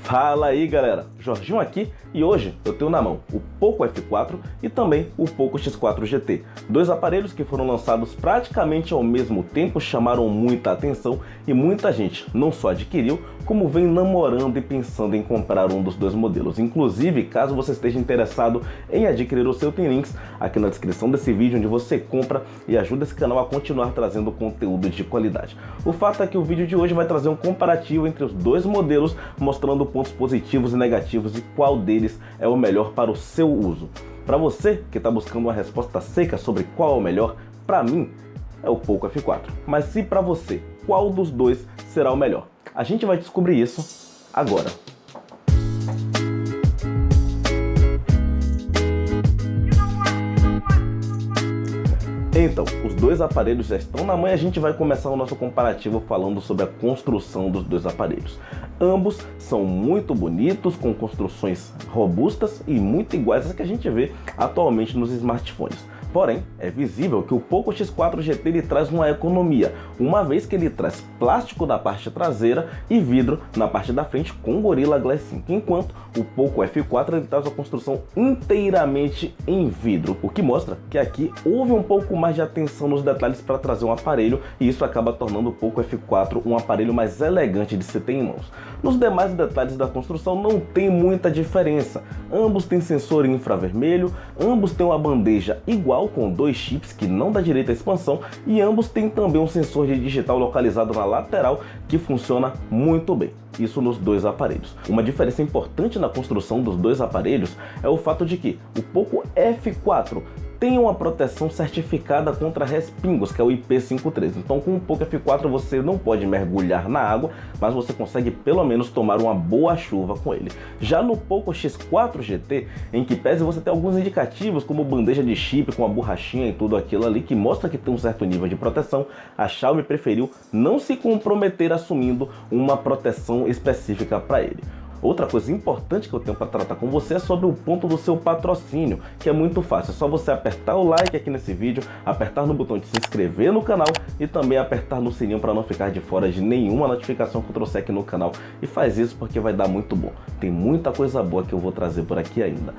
Fala aí galera, Jorginho aqui e hoje eu tenho na mão o Poco F4 e também o Poco X4 GT. Dois aparelhos que foram lançados praticamente ao mesmo tempo, chamaram muita atenção e muita gente não só adquiriu, como vem namorando e pensando em comprar um dos dois modelos. Inclusive, caso você esteja interessado em adquirir o seu, tem links aqui na descrição desse vídeo onde você compra e ajuda esse canal a continuar trazendo conteúdo de qualidade. O fato é que o vídeo de hoje vai trazer um comparativo entre os dois modelos, mostrando pontos positivos e negativos e qual deles é o melhor para o seu uso. Para você que está buscando uma resposta seca sobre qual é o melhor, para mim é o Poco F4. Mas se para você, qual dos dois será o melhor? A gente vai descobrir isso agora. Então, os dois aparelhos já estão na mão e a gente vai começar o nosso comparativo falando sobre a construção dos dois aparelhos. Ambos são muito bonitos, com construções robustas e muito iguais às que a gente vê atualmente nos smartphones. Porém, é visível que o Poco X4 GT ele traz uma economia, uma vez que ele traz plástico na parte traseira e vidro na parte da frente com Gorilla Glass 5, enquanto o Poco F4 ele traz a construção inteiramente em vidro, o que mostra que aqui houve um pouco mais de atenção nos detalhes para trazer um aparelho, e isso acaba tornando o Poco F4 um aparelho mais elegante de se ter em mãos. Nos demais detalhes da construção não tem muita diferença, ambos têm sensor infravermelho, ambos têm uma bandeja igual com dois chips que não dá direito à expansão e ambos têm também um sensor de digital localizado na lateral que funciona muito bem. Isso nos dois aparelhos. Uma diferença importante na construção dos dois aparelhos é o fato de que o Poco F4 tem uma proteção certificada contra respingos, que é o IP53. Então com o Poco F4 você não pode mergulhar na água, mas você consegue pelo menos tomar uma boa chuva com ele. Já no Poco X4 GT, em que pese você tem alguns indicativos como bandeja de chip com a borrachinha e tudo aquilo ali, que mostra que tem um certo nível de proteção, a Xiaomi preferiu não se comprometer assumindo uma proteção específica para ele. Outra coisa importante que eu tenho para tratar com você é sobre o ponto do seu patrocínio, que é muito fácil. É só você apertar o like aqui nesse vídeo, apertar no botão de se inscrever no canal e também apertar no sininho para não ficar de fora de nenhuma notificação que eu trouxer aqui no canal. E faz isso porque vai dar muito bom. Tem muita coisa boa que eu vou trazer por aqui ainda.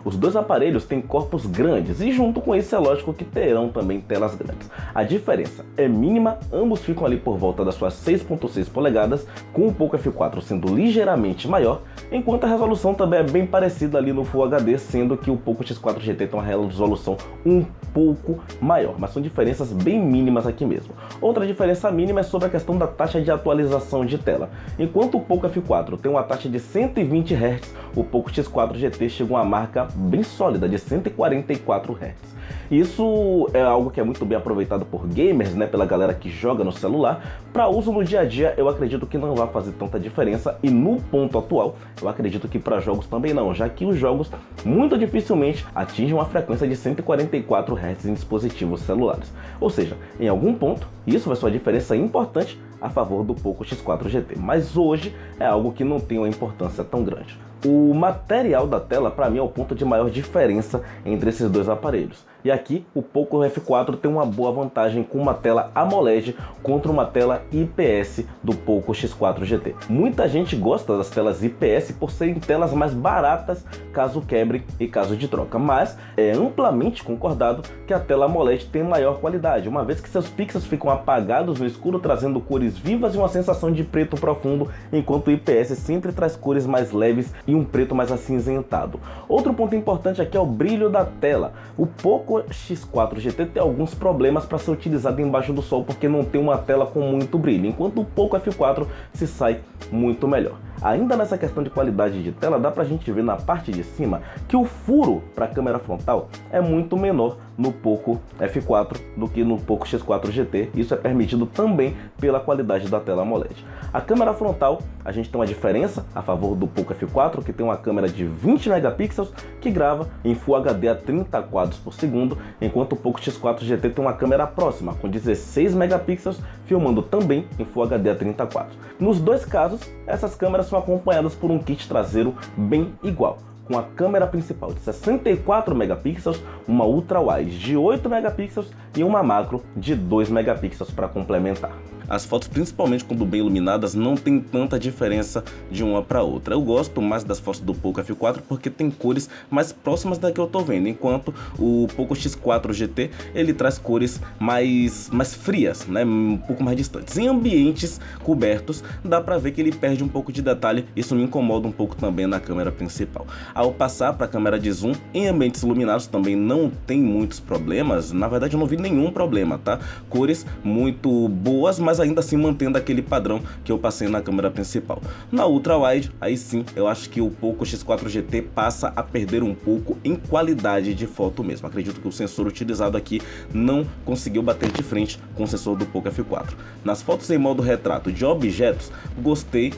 Os dois aparelhos têm corpos grandes e junto com isso é lógico que terão também telas grandes. A diferença é mínima, ambos ficam ali por volta das suas 6.6 polegadas, com o Poco F4 sendo ligeiramente maior, enquanto a resolução também é bem parecida ali no Full HD, sendo que o Poco X4 GT tem uma resolução um pouco maior, mas são diferenças bem mínimas aqui mesmo. Outra diferença mínima é sobre a questão da taxa de atualização de tela. Enquanto o Poco F4 tem uma taxa de 120 Hz, o Poco X4 GT chega a uma marca bem sólida de 144 Hz. Isso é algo que é muito bem aproveitado por gamers, né, pela galera que joga no celular. Para uso no dia a dia eu acredito que não vai fazer tanta diferença, e no ponto atual eu acredito que para jogos também não, já que os jogos muito dificilmente atingem uma frequência de 144 Hz em dispositivos celulares. Ou seja, em algum ponto isso vai ser uma diferença importante a favor do Poco X4 GT, mas hoje é algo que não tem uma importância tão grande. O material da tela para mim é o ponto de maior diferença entre esses dois aparelhos. E aqui o Poco F4 tem uma boa vantagem com uma tela AMOLED contra uma tela IPS do Poco X4 GT. Muita gente gosta das telas IPS por serem telas mais baratas caso quebrem e caso de troca, mas é amplamente concordado que a tela AMOLED tem maior qualidade, uma vez que seus pixels ficam apagados no escuro, trazendo cores vivas e uma sensação de preto profundo, enquanto o IPS sempre traz cores mais leves e um preto mais acinzentado. Outro ponto importante aqui é o brilho da tela. O Poco X4 GT tem alguns problemas para ser utilizado embaixo do sol porque não tem uma tela com muito brilho, enquanto o Poco F4 se sai muito melhor. Ainda nessa questão de qualidade de tela, dá pra gente ver na parte de cima que o furo para a câmera frontal é muito menor no Poco F4 do que no Poco X4 GT. Isso é permitido também pela qualidade da tela AMOLED. A câmera frontal, a gente tem uma diferença a favor do Poco F4, que tem uma câmera de 20 megapixels que grava em Full HD a 30 quadros por segundo, enquanto o Poco X4 GT tem uma câmera próxima com 16 megapixels, filmando também em Full HD a 30 quadros. Nos dois casos, essas câmeras são acompanhadas por um kit traseiro bem igual. com a câmera principal de 64 megapixels, uma ultra-wide de 8 megapixels e uma macro de 2 megapixels para complementar. As fotos, principalmente quando bem iluminadas, não tem tanta diferença de uma para outra. Eu gosto mais das fotos do Poco F4 porque tem cores mais próximas da que eu tô vendo, enquanto o Poco X4 GT ele traz cores mais frias, né, um pouco mais distantes. Em ambientes cobertos, dá para ver que ele perde um pouco de detalhe, isso me incomoda um pouco também na câmera principal. Ao passar para a câmera de zoom, em ambientes iluminados também não tem muitos problemas, na verdade eu não vi nenhum problema, tá? Cores muito boas, mas ainda assim mantendo aquele padrão que eu passei na câmera principal. Na ultra wide, aí sim, eu acho que o Poco X4 GT passa a perder um pouco em qualidade de foto mesmo. Acredito que o sensor utilizado aqui não conseguiu bater de frente com o sensor do Poco F4. Nas fotos em modo retrato de objetos, gostei.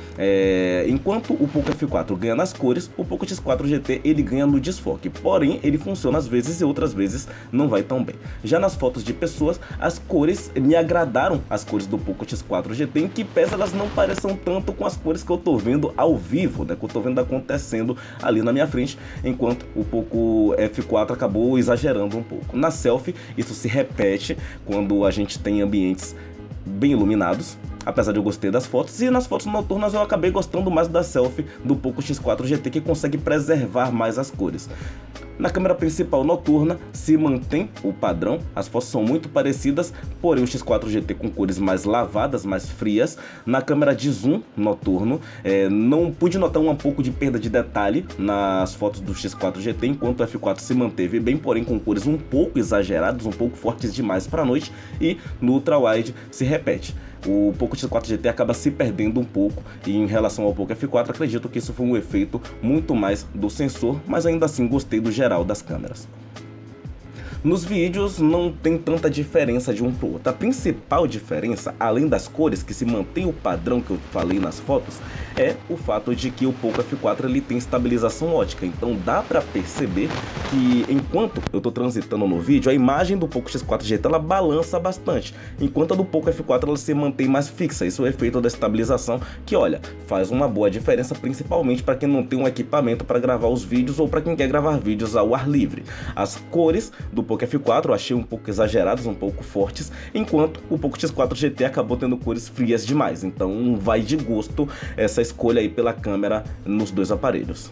Enquanto o Poco F4 ganha nas cores, o Poco X4 GT ele ganha no desfoque, porém ele funciona às vezes e outras vezes não vai tão bem. Já nas fotos de pessoas, as cores me agradaram, as cores do Poco X4 GT, em que pese elas não pareçam tanto com as cores que eu tô vendo ao vivo, né, que eu tô vendo acontecendo ali na minha frente, enquanto o Poco F4 acabou exagerando um pouco. Na selfie, isso se repete quando a gente tem ambientes bem iluminados, apesar de eu gostei das fotos, e nas fotos noturnas eu acabei gostando mais da selfie do Poco X4 GT, que consegue preservar mais as cores. Na câmera principal noturna se mantém o padrão, as fotos são muito parecidas, porém o X4 GT com cores mais lavadas, mais frias. Na câmera de zoom noturno, não pude notar um pouco de perda de detalhe nas fotos do X4 GT, enquanto o F4 se manteve bem, porém com cores um pouco exageradas, um pouco fortes demais para a noite, e no ultra wide se repete. O Poco X4 GT acaba se perdendo um pouco, e em relação ao Poco F4 acredito que isso foi um efeito muito mais do sensor, mas ainda assim gostei do geral das câmeras. Nos vídeos não tem tanta diferença de um para o outro. A principal diferença, além das cores que se mantém o padrão que eu falei nas fotos, é o fato de que o Poco F4 ele tem estabilização ótica. Então dá para perceber que enquanto eu estou transitando no vídeo, a imagem do Poco X4 GT ela balança bastante, enquanto a do Poco F4 ela se mantém mais fixa. Isso é o efeito da estabilização que, olha, faz uma boa diferença, principalmente para quem não tem um equipamento para gravar os vídeos ou para quem quer gravar vídeos ao ar livre. As cores do Poco F4 eu achei um pouco exageradas, um pouco fortes, enquanto o Poco X4 GT acabou tendo cores frias demais. Então vai de gosto essa escolha aí pela câmera nos dois aparelhos.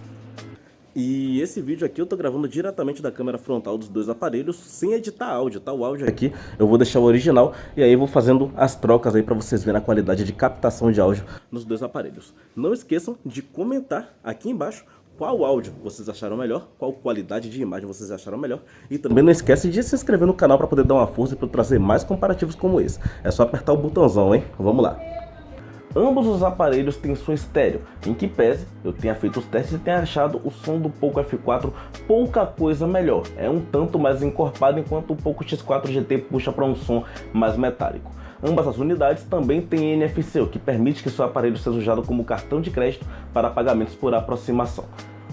E esse vídeo aqui eu tô gravando diretamente da câmera frontal dos dois aparelhos, sem editar áudio, tá? O áudio aqui eu vou deixar o original e aí eu vou fazendo as trocas aí pra vocês verem a qualidade de captação de áudio nos dois aparelhos. Não esqueçam de comentar aqui embaixo qual áudio vocês acharam melhor, qual qualidade de imagem vocês acharam melhor. E também não esquece de se inscrever no canal para poder dar uma força e para trazer mais comparativos como esse. É só apertar o botãozão, hein? Vamos lá! Ambos os aparelhos têm som estéreo, em que pese eu tenha feito os testes e tenha achado o som do Poco F4 pouca coisa melhor. É um tanto mais encorpado, enquanto o Poco X4 GT puxa para um som mais metálico. Ambas as unidades também têm NFC, o que permite que seu aparelho seja usado como cartão de crédito para pagamentos por aproximação.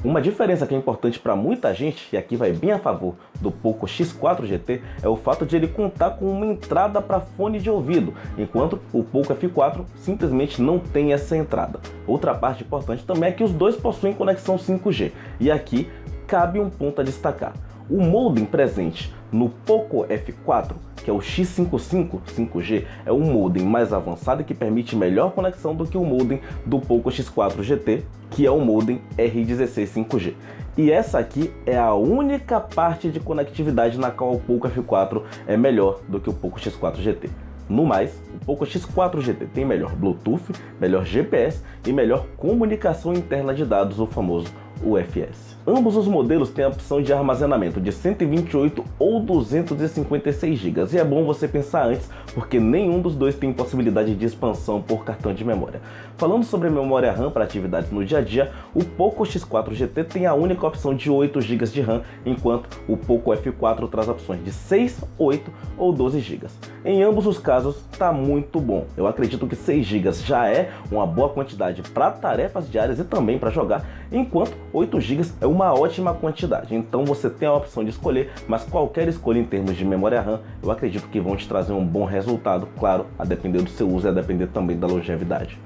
Uma diferença que é importante para muita gente, e aqui vai bem a favor do Poco X4 GT, é o fato de ele contar com uma entrada para fone de ouvido, enquanto o Poco F4 simplesmente não tem essa entrada. Outra parte importante também é que os dois possuem conexão 5G, e aqui cabe um ponto a destacar. O modem presente no Poco F4, que é o X55 5G, é um modem mais avançado e que permite melhor conexão do que o modem do Poco X4 GT, que é o modem R16 5G. E essa aqui é a única parte de conectividade na qual o Poco F4 é melhor do que o Poco X4 GT. No mais, o Poco X4 GT tem melhor Bluetooth, melhor GPS e melhor comunicação interna de dados, o famoso UFS. Ambos os modelos têm a opção de armazenamento de 128 ou 256 GB, e é bom você pensar antes, porque nenhum dos dois tem possibilidade de expansão por cartão de memória. Falando sobre memória RAM para atividades no dia a dia, o Poco X4 GT tem a única opção de 8 GB de RAM, enquanto o Poco F4 traz opções de 6, 8 ou 12 GB. Em ambos os casos está muito bom. Eu acredito que 6 GB já é uma boa quantidade para tarefas diárias e também para jogar, enquanto 8 GB é uma ótima quantidade. Então você tem a opção de escolher, mas qualquer escolha em termos de memória RAM, eu acredito que vão te trazer um bom resultado, claro, a depender do seu uso e a depender também da longevidade.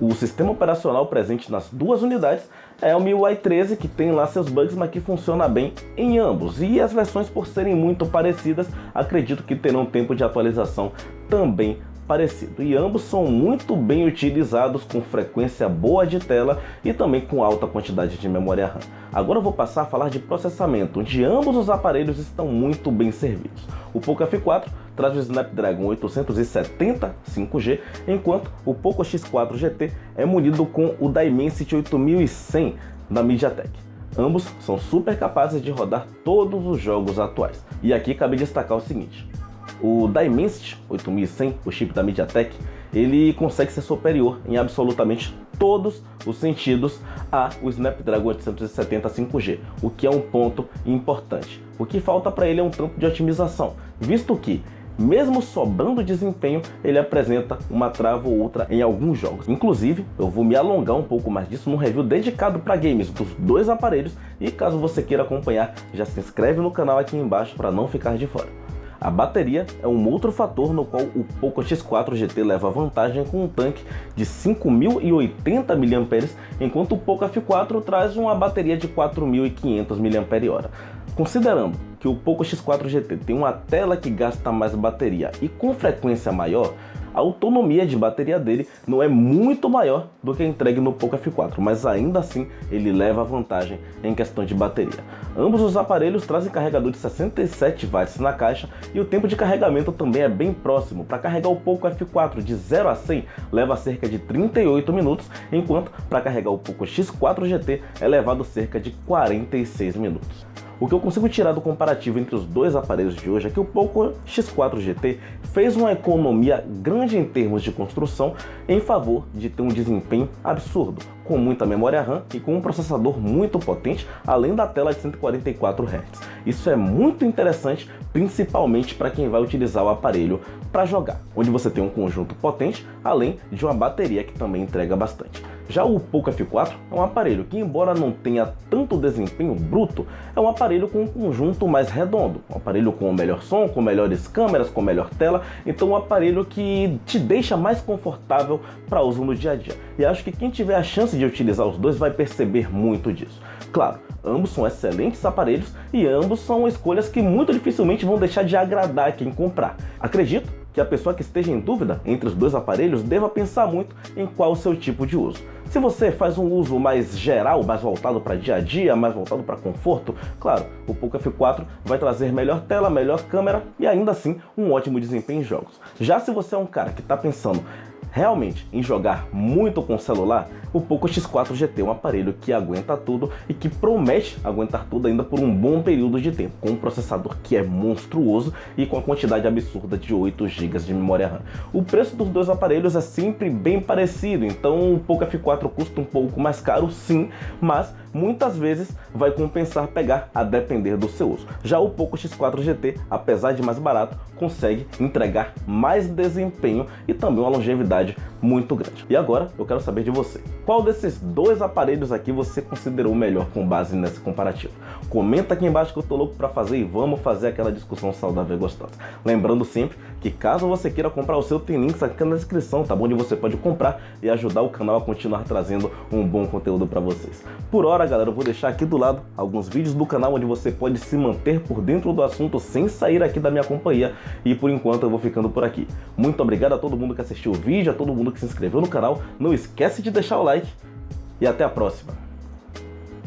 O sistema operacional presente nas duas unidades é o MIUI 13, que tem lá seus bugs, mas que funciona bem em ambos. E as versões, por serem muito parecidas, acredito que terão tempo de atualização também parecido. E ambos são muito bem utilizados, com frequência boa de tela e também com alta quantidade de memória RAM. Agora eu vou passar a falar de processamento, onde ambos os aparelhos estão muito bem servidos. O Poco F4 traz o Snapdragon 870 5G, enquanto o Poco X4 GT é munido com o Dimensity 8100 da MediaTek. Ambos são super capazes de rodar todos os jogos atuais. E aqui cabe destacar o seguinte: o Dimensity 8100, o chip da MediaTek, ele consegue ser superior em absolutamente todos os sentidos ao Snapdragon 870 5G, o que é um ponto importante. O que falta para ele é um tanto de otimização, visto que, mesmo sobrando desempenho, ele apresenta uma trava ou outra em alguns jogos. Inclusive, eu vou me alongar um pouco mais disso num review dedicado para games dos dois aparelhos, e caso você queira acompanhar, já se inscreve no canal aqui embaixo para não ficar de fora. A bateria é um outro fator no qual o Poco X4 GT leva vantagem, com um tanque de 5.080 mAh, enquanto o Poco F4 traz uma bateria de 4.500 mAh. Considerando que o Poco X4 GT tem uma tela que gasta mais bateria e com frequência maior, a autonomia de bateria dele não é muito maior do que a entregue no Poco F4, mas ainda assim ele leva vantagem em questão de bateria. Ambos os aparelhos trazem carregador de 67 watts na caixa e o tempo de carregamento também é bem próximo. Para carregar o Poco F4 de 0 a 100 leva cerca de 38 minutos, enquanto para carregar o Poco X4 GT é levado cerca de 46 minutos. O que eu consigo tirar do comparativo entre os dois aparelhos de hoje é que o Poco X4 GT fez uma economia grande em termos de construção, em favor de ter um desempenho absurdo, com muita memória RAM e com um processador muito potente, além da tela de 144 Hz. Isso é muito interessante, principalmente para quem vai utilizar o aparelho para jogar, onde você tem um conjunto potente, além de uma bateria que também entrega bastante. Já o Poco F4 é um aparelho que, embora não tenha tanto desempenho bruto, é um aparelho com um conjunto mais redondo, um aparelho com melhor som, com melhores câmeras, com melhor tela, então um aparelho que te deixa mais confortável para uso no dia a dia. E acho que quem tiver a chance de utilizar os dois vai perceber muito disso. Claro, ambos são excelentes aparelhos e ambos são escolhas que muito dificilmente vão deixar de agradar quem comprar. Acredito que a pessoa que esteja em dúvida entre os dois aparelhos deva pensar muito em qual o seu tipo de uso. Se você faz um uso mais geral, mais voltado para dia a dia, mais voltado para conforto, claro, o Poco F4 vai trazer melhor tela, melhor câmera e ainda assim um ótimo desempenho em jogos. Já se você é um cara que está pensando realmente em jogar muito com o celular, o Poco X4 GT é um aparelho que aguenta tudo e que promete aguentar tudo ainda por um bom período de tempo, com um processador que é monstruoso e com a quantidade absurda de 8 GB de memória RAM. O preço dos dois aparelhos é sempre bem parecido, então o Poco F4 custa um pouco mais caro, sim, mas muitas vezes vai compensar pegar a depender do seu uso. Já o Poco X4 GT, apesar de mais barato, consegue entregar mais desempenho e também uma longevidade muito grande. E agora eu quero saber de você. Qual desses dois aparelhos aqui você considerou melhor com base nesse comparativo? Comenta aqui embaixo que eu tô louco para fazer e vamos fazer aquela discussão saudável e gostosa. Lembrando sempre que caso você queira comprar o seu, tem links aqui na descrição, tá bom? Onde você pode comprar e ajudar o canal a continuar trazendo um bom conteúdo para vocês. Por hora, galera, eu vou deixar aqui do lado alguns vídeos do canal onde você pode se manter por dentro do assunto sem sair aqui da minha companhia. E por enquanto eu vou ficando por aqui. Muito obrigado a todo mundo que assistiu o vídeo, a todo mundo que se inscreveu no canal. Não esquece de deixar o like e até a próxima.